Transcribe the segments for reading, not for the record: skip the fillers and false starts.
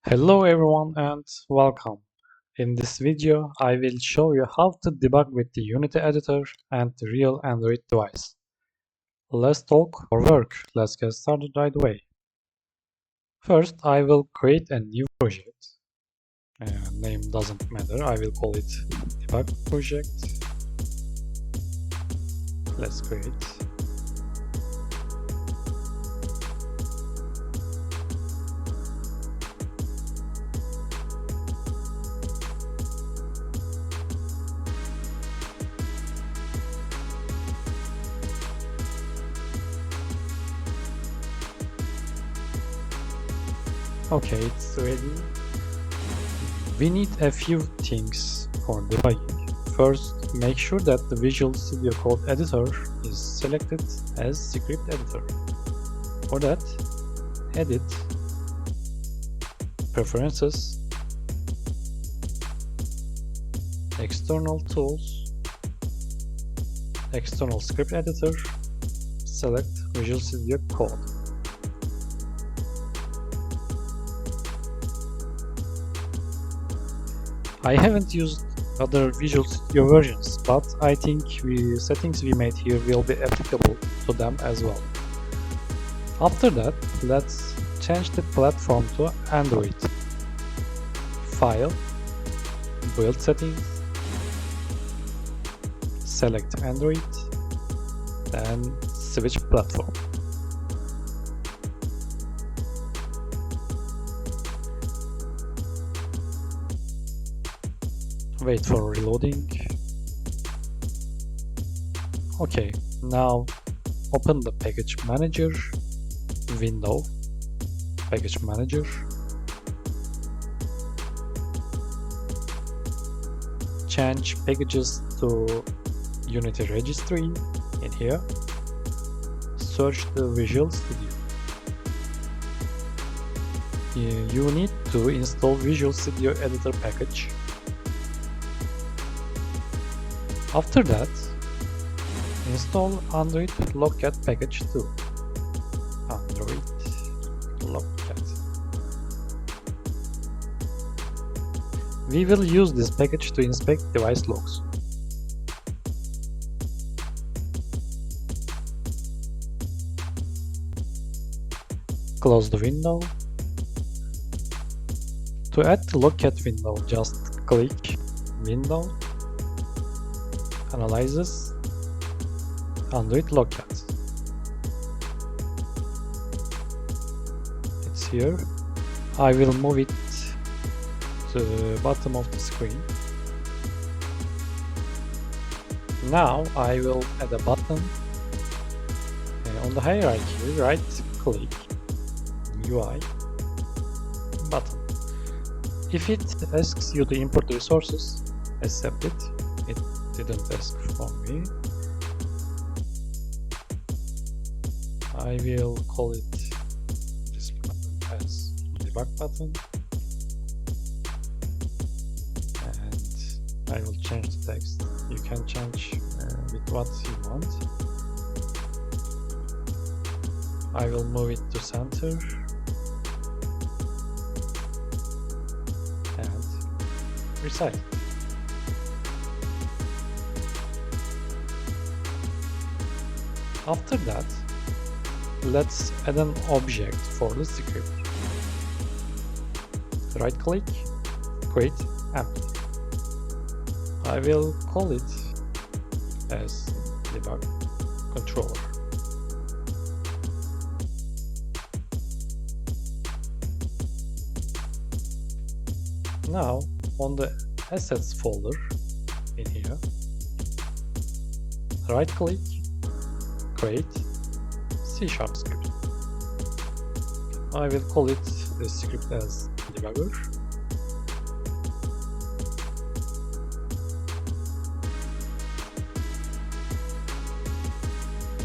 Hello everyone and welcome. In this video, I will show you how to debug with the Unity editor and the real Android device. Let's talk or work. Let's get started right away. First, I will create a new project. Name doesn't matter. I will call it debug project. Let's create. Okay, it's ready. We need a few things for debugging. First, make sure that the Visual Studio Code editor is selected as script editor. For that, Edit, Preferences, External Tools, External Script Editor, select Visual Studio Code. I haven't used other Visual Studio versions, but I think settings we made here will be applicable to them as well. After that, let's change the platform to Android. File, Build Settings, select Android, then switch platform. Wait for reloading. Okay, now open the package manager window, package manager, change packages to Unity registry in here, search the Visual Studio. You need to install Visual Studio Editor package. After that, install Android Logcat package too. Android Logcat. We will use this package to inspect device logs. Close the window. To add the Logcat window, just click Window, Analysis, Android Logcat. It's here. I will move it to the bottom of the screen. Now I will add a button. On the hierarchy, right click UI button. If it asks you to import the resources, accept it. It didn't ask for me. I will call it this button as debug button, and I will change the text. You can change with what you want. I will move it to center and resize. After that, let's add an object for the script. Right click, create empty. I will call it as debug controller. Now on the assets folder in here, right click, create C# script. I will call it the script as debugger.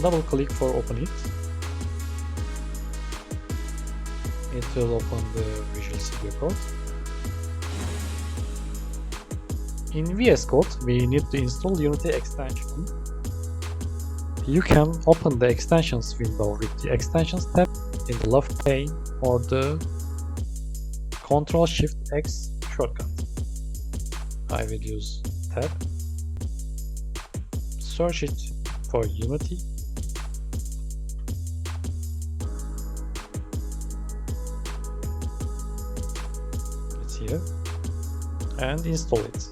Double click for open it. It will open the Visual Studio Code. In VS Code, we need to install Unity extension. You can open the extensions window with the extensions tab in the left pane or the Ctrl-Shift-X shortcut. I will use tab. Search it for Unity. It's here. And install it.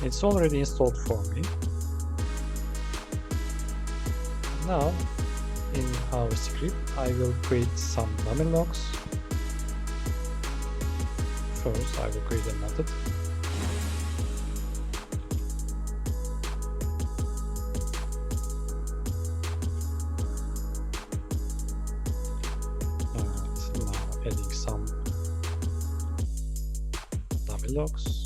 It's already installed for me. Now, in our script, I will create some dummy logs. First, I will create a method. And now adding some dummy logs.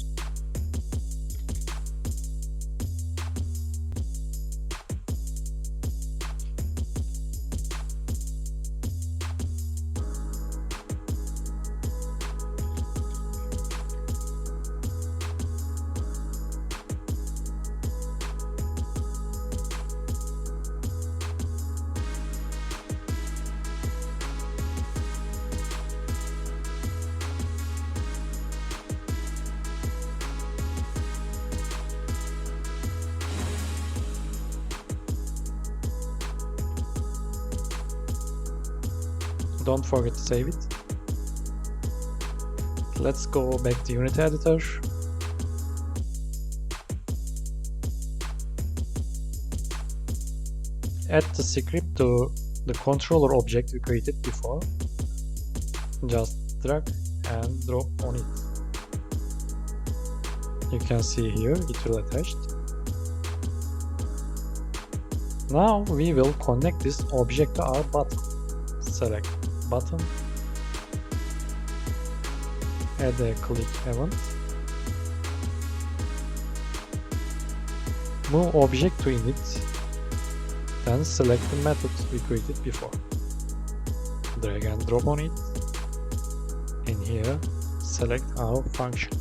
Don't forget to save it. Let's go back to Unity Editor. Add the script to the controller object we created before. Just drag and drop on it. You can see here it will attach. Now we will connect this object to our button. Select button, add a click event, move object to init, then select the method we created before. Drag and drop on it. In here, select our function.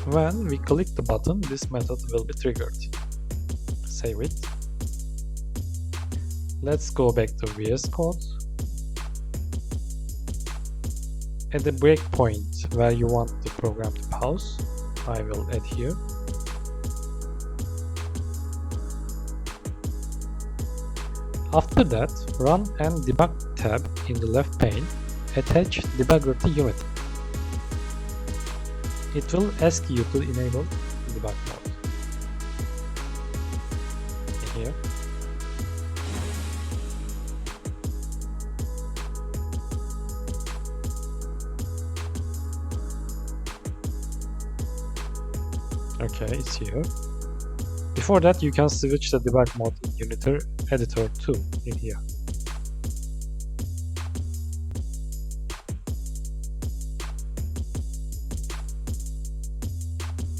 When we click the button, this method will be triggered. Save it. Let's go back to VS Code. At the breakpoint where you want the program to pause, I will add here. After that, Run and Debug tab in the left pane. Attach debugger to Unity. It will ask you to enable debug mode. Here. Okay, it's here. Before that, you can switch the debug mode in Unity Editor too, in here.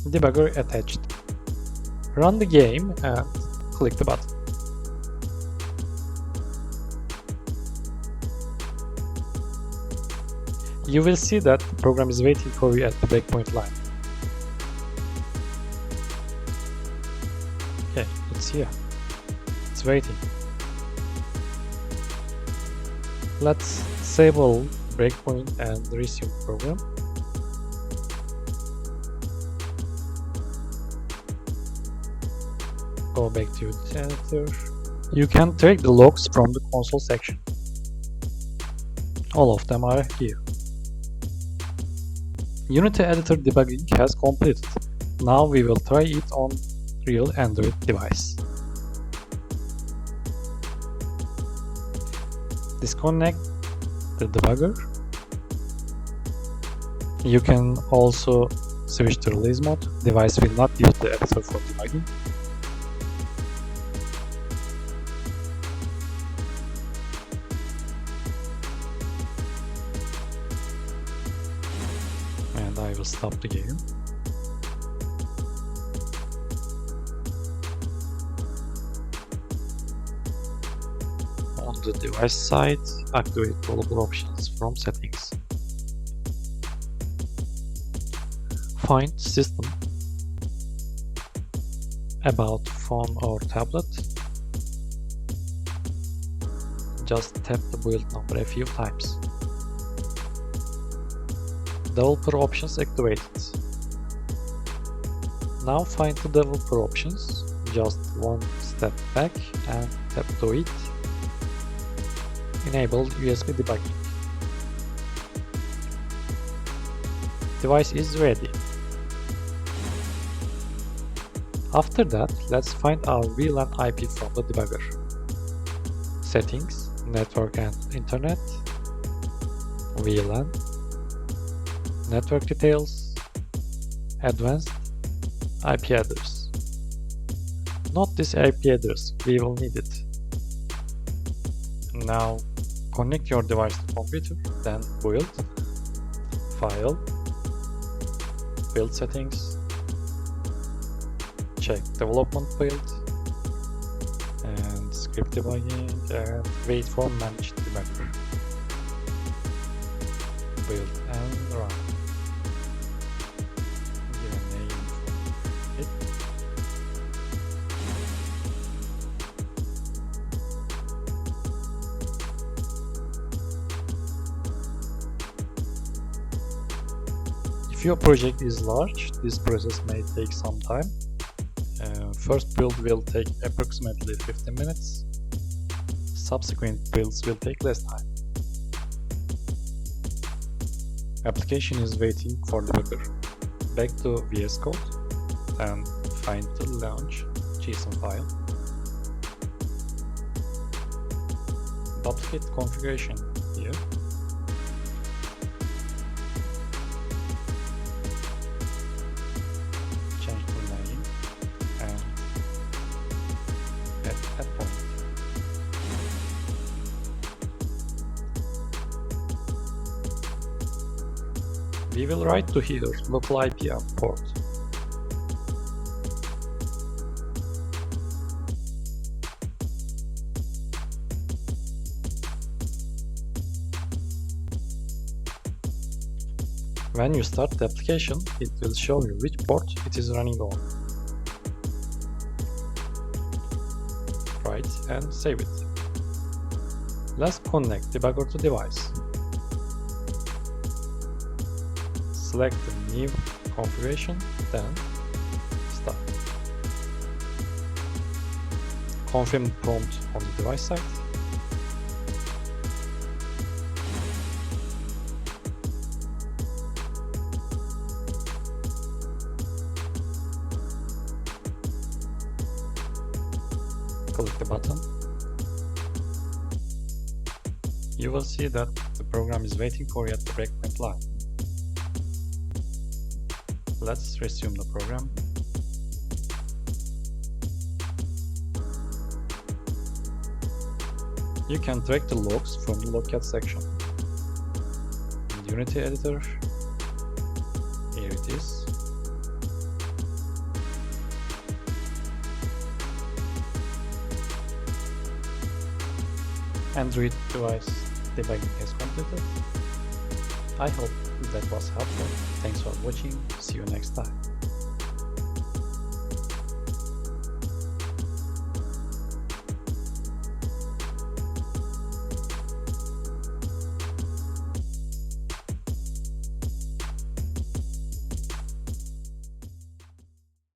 Debugger attached. Run the game and click the button. You will see that the program is waiting for you at the breakpoint line. Okay, it's here. It's waiting. Let's disable breakpoint and resume program. Go back to Unity Editor. You can take the logs from the console section. All of them are here. Unity Editor debugging has completed. Now we will try it on real Android device. Disconnect the debugger. You can also switch to release mode. Device will not use the editor for debugging. And I will stop the game. On the device side, activate global options from settings. Find system, about phone or tablet. Just tap the build number a few times. Developer options activated. Now find the developer options, just one step back and tap to it. Enable USB debugging. Device is ready. After that, let's find our VLAN IP from the debugger. Settings, Network and Internet, VLAN, Network Details, Advanced, IP address. Note this IP address, we will need it. Now connect your device to computer, then build, file, build settings, check development build, and script debugging, and wait for managed debugger. Build and run. Give a name for it. If your project is large, this process may take some time. First build will take approximately 15 minutes. Subsequent builds will take less time. Application is waiting for debugger. Back to VS Code and find the launch JSON file. Duplicate configuration here. Change the name and add endpoint. We will write to here local IP and port. When you start the application, it will show you which port it is running on. Write and save it. Let's connect debugger to device. Select the new configuration, then start. Confirm the prompt on the device side. Click the button. You will see that the program is waiting for you at the breakpoint line. Let's resume the program. You can track the logs from the logcat section. In the Unity editor, here it is. Android device debugging is completed. I hope that was helpful. Thanks for watching. See you next time.